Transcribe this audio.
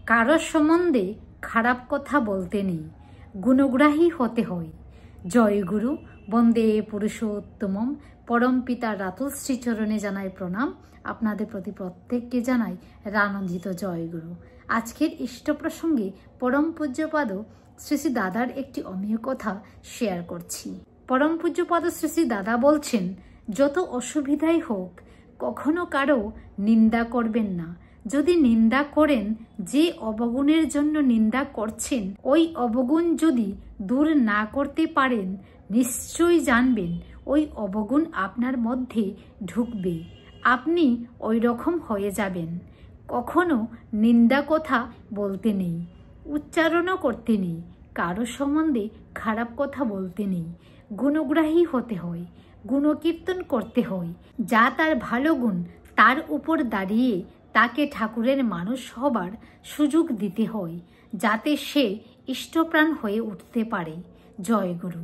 কারো সম্বন্ধে খারাপ কথা বলতে নেই, গুণগ্রাহী হতে হয়। জয় গুরু, বন্দে পুরুষোত্তমম। পরম পিতা রাতুল শ্রীচরণে জানাই প্রণাম। আপনাদের প্রতি প্রত্যেককে জানাই রানন্দিত জয় গুরু। আজকের ইষ্ট প্রসঙ্গে পরম পূজ্যপাদ শ্রী শ্রী দাদার একটি অমীয় কথা শেয়ার করছি। পরম পূজ্যপাদ শ্রী শ্রী দাদা বলছেন, যত অসুবিধাই হোক কখনো কারো নিন্দা করবেন না। যদি নিন্দা করেন, যে অবগুণের জন্য নিন্দা করছেন ওই অবগুণ যদি দূর না করতে পারেন, নিশ্চয়ই জানবেন ওই অবগুণ আপনার মধ্যে ঢুকবে, আপনি ওই রকম হয়ে যাবেন। কখনো নিন্দা কথা বলতে নেই, উচ্চারণও করতে নেই, কারো সম্বন্ধে খারাপ কথা বলতে নেই। গুণগ্রাহী হতে হয়, গুণকীর্তন করতে হয়। যা তার ভালো গুণ তার উপর দাঁড়িয়ে তাকে ঠাকুরের মানুষ হবার সুযোগ দিতে হয়, যাতে সে ইষ্টপ্রাণ হয়ে উঠতে পারে। জয় গুরু।